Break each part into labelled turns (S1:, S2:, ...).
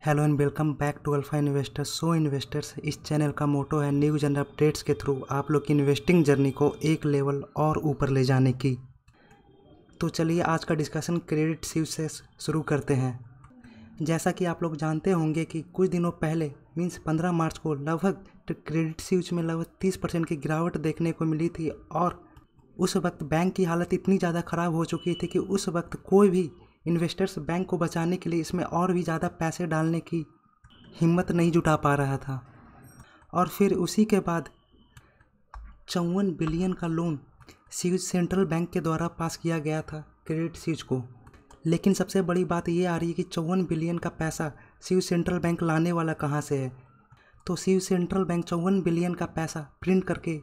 S1: Hello and welcome back to alpha investors. So investors, इस channel का motto है news and updates के through आप लोग की इन्वेस्टिंग जर्नी को एक लेवल और ऊपर ले जाने की। तो चलिए आज का डिस्कशन क्रेडिट स्विच से शुरू करते हैं। जैसा कि आप लोग जानते होंगे कि कुछ दिनों पहले मीन्स 15 मार्च को लगभग क्रेडिट स्विच में लगभग 30% की गिरावट देखने को मिली थी और उस वक्त बैंक की हालत इतनी ज़्यादा ख़राब हो चुकी थी कि उस वक्त कोई भी इन्वेस्टर्स बैंक को बचाने के लिए इसमें और भी ज़्यादा पैसे डालने की हिम्मत नहीं जुटा पा रहा था। और फिर उसी के बाद 54 बिलियन का लोन स्विच सेंट्रल बैंक के द्वारा पास किया गया था क्रेडिट स्विच को। लेकिन सबसे बड़ी बात ये आ रही है कि 54 बिलियन का पैसा स्विच सेंट्रल बैंक लाने वाला कहाँ से है। तो स्विच सेंट्रल बैंक 54 बिलियन का पैसा प्रिंट करके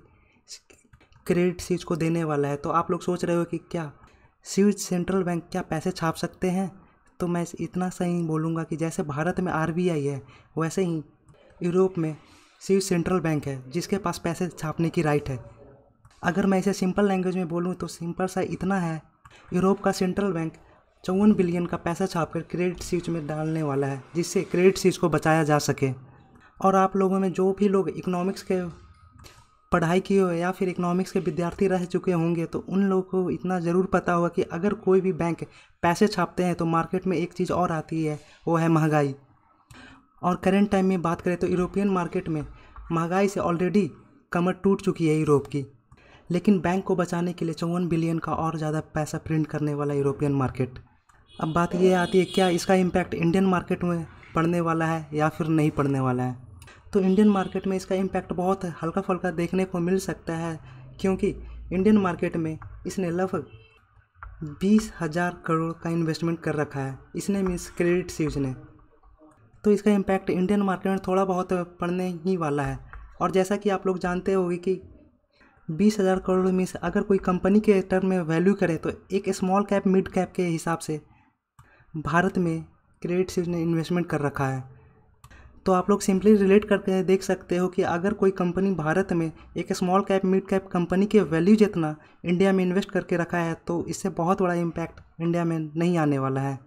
S1: क्रेडिट स्विच को देने वाला है। तो आप लोग सोच रहे हो कि क्या स्विच सेंट्रल बैंक क्या पैसे छाप सकते हैं? तो मैं इतना सही बोलूँगा कि जैसे भारत में आरबीआई है वैसे ही यूरोप में स्विच सेंट्रल बैंक है जिसके पास पैसे छापने की राइट है। अगर मैं इसे सिंपल लैंग्वेज में बोलूँ तो सिंपल सा इतना है, यूरोप का सेंट्रल बैंक 54 बिलियन का पैसा छाप कर क्रेडिट स्विच में डालने वाला है जिससे क्रेडिट स्विच को बचाया जा सके। और आप लोगों में जो भी लोग इकोनॉमिक्स के पढ़ाई की हो या फिर इकोनॉमिक्स के विद्यार्थी रह चुके होंगे तो उन लोगों को इतना ज़रूर पता होगा कि अगर कोई भी बैंक पैसे छापते हैं तो मार्केट में एक चीज़ और आती है, वो है महंगाई। और करेंट टाइम में बात करें तो यूरोपियन मार्केट में महंगाई से ऑलरेडी कमर टूट चुकी है यूरोप की, लेकिन बैंक को बचाने के लिए 54 बिलियन का और ज़्यादा पैसा प्रिंट करने वाला यूरोपियन मार्केट। अब बात ये आती है क्या इसका इम्पैक्ट इंडियन मार्केट में पड़ने वाला है या फिर नहीं पड़ने वाला है। तो इंडियन मार्केट में इसका इम्पैक्ट बहुत हल्का फुल्का देखने को मिल सकता है, क्योंकि इंडियन मार्केट में इसने लगभग 20,000 करोड़ का इन्वेस्टमेंट कर रखा है, इसने मीन्स क्रेडिट स्विच ने। तो इसका इम्पैक्ट इंडियन मार्केट में थोड़ा बहुत पड़ने ही वाला है। और जैसा कि आप लोग जानते होंगे कि 20,000 करोड़ मीन्स अगर कोई कंपनी के टर्म में वैल्यू करे तो एक स्मॉल कैप मिड कैप के हिसाब से भारत में क्रेडिट स्विच ने इन्वेस्टमेंट कर रखा है। तो आप लोग सिंपली रिलेट करके देख सकते हो कि अगर कोई कंपनी भारत में एक small cap mid cap company के वैल्यू जितना इंडिया में इन्वेस्ट करके रखा है तो इससे बहुत बड़ा इम्पैक्ट इंडिया में नहीं आने वाला है।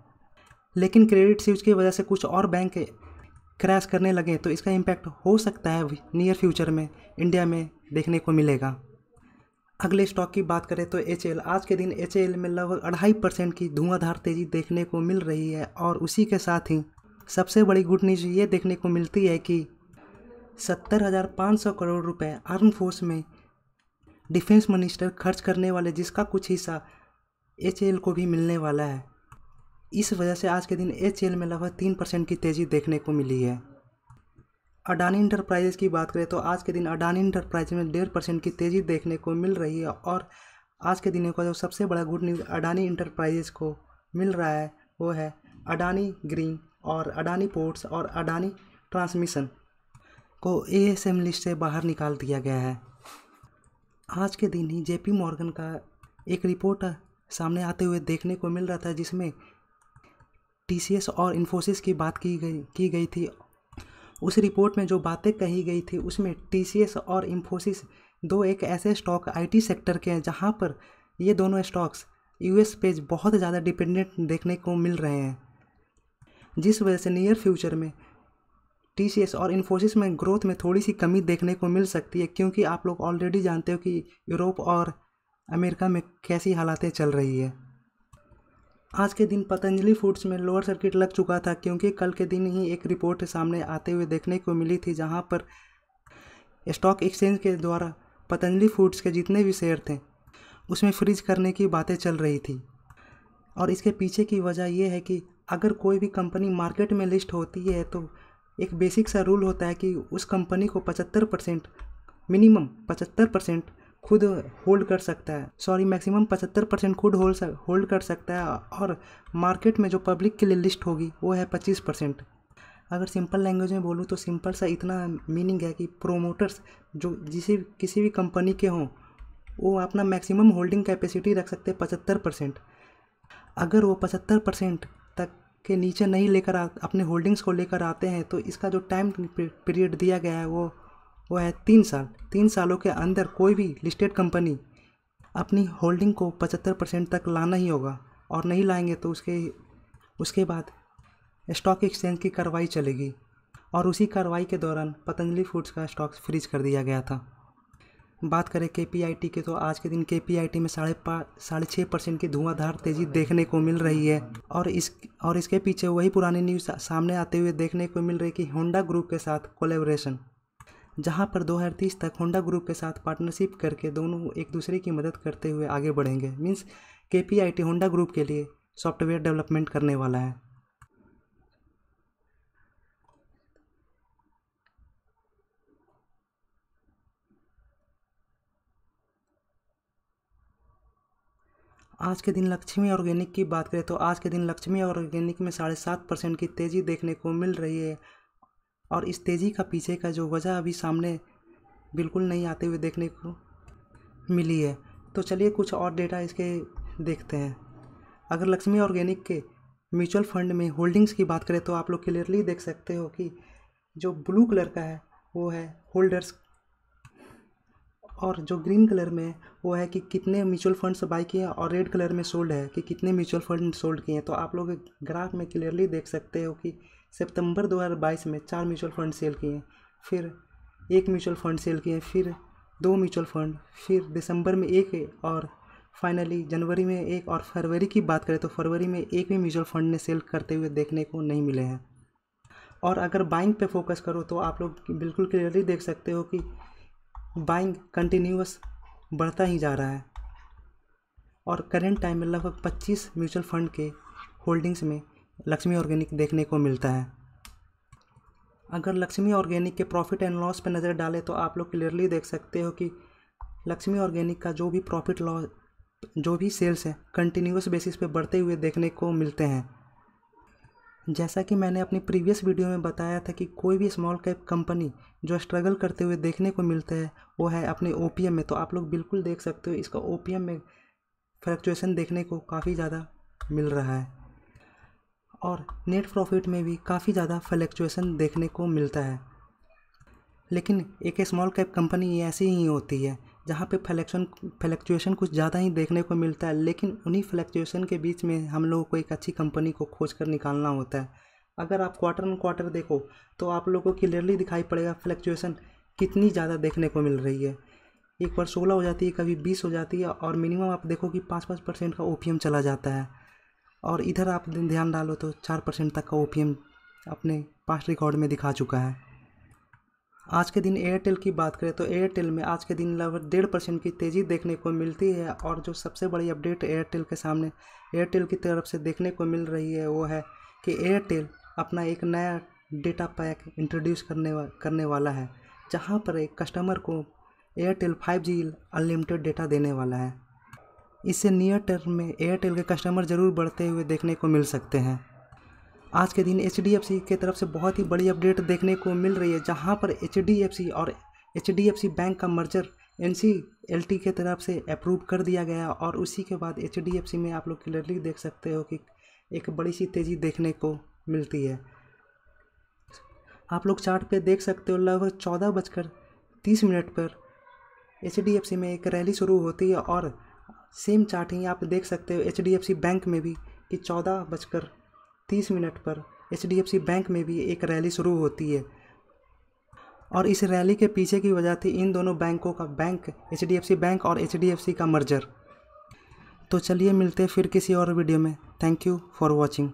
S1: लेकिन क्रेडिट स्विच की वजह से कुछ और बैंक क्रैश करने लगे तो इसका इम्पैक्ट हो सकता है नियर फ्यूचर में इंडिया में देखने को मिलेगा। अगले स्टॉक की बात करें तो HAL। आज के दिन HAL में लगभग 2.5% की धुआंधार तेज़ी देखने को मिल रही है। और उसी के साथ ही सबसे बड़ी गुड न्यूज़ ये देखने को मिलती है कि 70,500 करोड़ रुपए आर्म फोर्स में डिफेंस मिनिस्टर खर्च करने वाले, जिसका कुछ हिस्सा HAL को भी मिलने वाला है। इस वजह से आज के दिन HAL में लगभग 3% की तेज़ी देखने को मिली है। अडानी इंटरप्राइजेज की बात करें तो आज के दिन अडानी इंटरप्राइज में 1.5% की तेज़ी देखने को मिल रही है। और आज के दिन का जो सबसे बड़ा गुड न्यूज़ अडानी इंटरप्राइजेज को मिल रहा है वो है अडानी ग्रीन और अडानी पोर्ट्स और अडानी ट्रांसमिशन को ASM लिस्ट से बाहर निकाल दिया गया है। आज के दिन ही JP मॉर्गन का एक रिपोर्ट सामने आते हुए देखने को मिल रहा था जिसमें TCS और इन्फोसिस की बात की गई थी। उस रिपोर्ट में जो बातें कही गई थी उसमें TCS और इन्फोसिस दो एक ऐसे स्टॉक IT सेक्टर के हैं जहां पर ये दोनों स्टॉक्स US पे बहुत ज़्यादा डिपेंडेंट देखने को मिल रहे हैं, जिस वजह से नियर फ्यूचर में TCS और इन्फोसिस में ग्रोथ में थोड़ी सी कमी देखने को मिल सकती है, क्योंकि आप लोग ऑलरेडी जानते हो कि यूरोप और अमेरिका में कैसी हालातें चल रही है। आज के दिन पतंजलि फूड्स में लोअर सर्किट लग चुका था, क्योंकि कल के दिन ही एक रिपोर्ट सामने आते हुए देखने को मिली थी जहां पर स्टॉक एक्सचेंज के द्वारा पतंजलि फूड्स के जितने भी शेयर थे उसमें फ्रीज करने की बातें चल रही थी। और इसके पीछे की वजह यह है कि अगर कोई भी कंपनी मार्केट में लिस्ट होती है तो एक बेसिक सा रूल होता है कि उस कंपनी को 75% मिनिमम 75% खुद होल्ड कर सकता है, मैक्सिमम 75% खुद होल्ड कर सकता है। और मार्केट में जो पब्लिक के लिए लिस्ट होगी वो है 25%। अगर सिंपल लैंग्वेज में बोलूँ तो सिंपल सा इतना मीनिंग है कि प्रोमोटर्स जो किसी भी कंपनी के हों वो अपना मैक्सिमम होल्डिंग कैपेसिटी रख सकते हैं 75%। अगर वो 75% तक के नीचे नहीं लेकर अपने होल्डिंग्स को लेकर आते हैं तो इसका जो टाइम पीरियड दिया गया है वो है 3 साल। 3 सालों के अंदर कोई भी लिस्टेड कंपनी अपनी होल्डिंग को 75% तक लाना ही होगा, और नहीं लाएंगे तो उसके बाद स्टॉक एक्सचेंज की कार्रवाई चलेगी और उसी कार्रवाई के दौरान पतंजलि फूड्स का स्टॉक फ्रीज कर दिया गया था। बात करें KPIT के तो आज के दिन KPIT में 6.5% की धुआंधार तेज़ी देखने को मिल रही है और इसके पीछे वही पुरानी न्यूज़ सामने आते हुए देखने को मिल रही है कि होंडा ग्रुप के साथ कोलैबोरेशन, जहां पर 2030 तक होंडा ग्रुप के साथ पार्टनरशिप करके दोनों एक दूसरे की मदद करते हुए आगे बढ़ेंगे। मीन्स KPIT होंडा ग्रुप के लिए सॉफ्टवेयर डेवलपमेंट करने वाला है। आज के दिन लक्ष्मी ऑर्गेनिक की बात करें तो आज के दिन लक्ष्मी ऑर्गेनिक में 7.5% की तेज़ी देखने को मिल रही है और इस तेज़ी का पीछे का जो वजह अभी सामने बिल्कुल नहीं आते हुए देखने को मिली है। तो चलिए कुछ और डेटा इसके देखते हैं। अगर लक्ष्मी ऑर्गेनिक के म्यूचुअल फंड में होल्डिंग्स की बात करें तो आप लोग क्लियरली देख सकते हो कि जो ब्लू कलर का है वो है होल्डर्स और जो ग्रीन कलर में वो है कि कितने म्यूचुअल फंड्स बाई किए और रेड कलर में सोल्ड है कि कितने म्यूचुअल फंड सोल्ड किए हैं। तो आप लोग ग्राफ में क्लियरली देख सकते हो कि सितंबर 2022 में 4 म्यूचुअल फंड सेल किए, फिर 1 म्यूचुअल फंड सेल किए, फिर 2 म्यूचुअल फंड, फिर दिसंबर में 1 और फाइनली जनवरी में 1 और फरवरी की बात करें तो फरवरी में 1 भी म्यूचुअल फंड ने सेल करते हुए देखने को नहीं मिले हैं। और अगर बाइंग पे फोकस करो तो आप लोग बिल्कुल क्लियरली देख सकते हो कि बाइंग कंटिन्यूअस बढ़ता ही जा रहा है और करेंट टाइम में लगभग 25 म्यूचुअल फंड के होल्डिंग्स में लक्ष्मी ऑर्गेनिक देखने को मिलता है। अगर लक्ष्मी ऑर्गेनिक के प्रॉफिट एंड लॉस पर नज़र डालें तो आप लोग क्लियरली देख सकते हो कि लक्ष्मी ऑर्गेनिक का जो भी प्रॉफिट लॉस जो भी सेल्स है कंटिन्यूअस बेसिस पे बढ़ते हुए देखने को मिलते हैं। जैसा कि मैंने अपनी प्रीवियस वीडियो में बताया था कि कोई भी स्मॉल कैप कंपनी जो स्ट्रगल करते हुए देखने को मिलता है वो है अपने OPM में। तो आप लोग बिल्कुल देख सकते हो इसका OPM में फ्लक्चुएशन देखने को काफ़ी ज़्यादा मिल रहा है और नेट प्रॉफिट में भी काफ़ी ज़्यादा फ्लक्चुएशन देखने को मिलता है। लेकिन एक स्मॉल कैप कंपनी ऐसी ही होती है जहाँ पे फ्लक्चुएशन कुछ ज़्यादा ही देखने को मिलता है, लेकिन उन्हीं फ्लक्चुएशन के बीच में हम लोगों को एक अच्छी कंपनी को खोज कर निकालना होता है। अगर आप क्वार्टर ऑन क्वार्टर देखो तो आप लोगों को क्लियरली दिखाई पड़ेगा फ्लक्चुएशन कितनी ज़्यादा देखने को मिल रही है। एक बार 16 हो जाती है, कभी 20 हो जाती है और मिनिमम आप देखो कि 5% का OPM चला जाता है और इधर आप ध्यान डालो तो 4% तक का OPM अपने पास्ट रिकॉर्ड में दिखा चुका है। आज के दिन एयरटेल की बात करें तो एयरटेल में आज के दिन लगभग 1.5% की तेज़ी देखने को मिलती है और जो सबसे बड़ी अपडेट एयरटेल के सामने एयरटेल की तरफ से देखने को मिल रही है वो है कि एयरटेल अपना एक नया डेटा पैक इंट्रोड्यूस करने वाला है, जहां पर एक कस्टमर को एयरटेल 5G अनलिमिटेड डेटा देने वाला है। इससे नियर टर्म में एयरटेल के कस्टमर ज़रूर बढ़ते हुए देखने को मिल सकते हैं। आज के दिन HDFC के तरफ से बहुत ही बड़ी अपडेट देखने को मिल रही है, जहां पर HDFC और HDFC बैंक का मर्जर NCLT के तरफ से अप्रूव कर दिया गया और उसी के बाद HDFC में आप लोग क्लियरली देख सकते हो कि एक बड़ी सी तेज़ी देखने को मिलती है। आप लोग चार्ट पे देख सकते हो लगभग 14:30 पर HDFC में एक रैली शुरू होती है और सेम चार्ट ही आप देख सकते हो HDFC बैंक में भी कि 14:30 पर HDFC बैंक में भी एक रैली शुरू होती है और इस रैली के पीछे की वजह थी इन दोनों बैंकों का HDFC बैंक और HDFC का मर्जर। तो चलिए मिलते हैं फिर किसी और वीडियो में। Thank you for watching.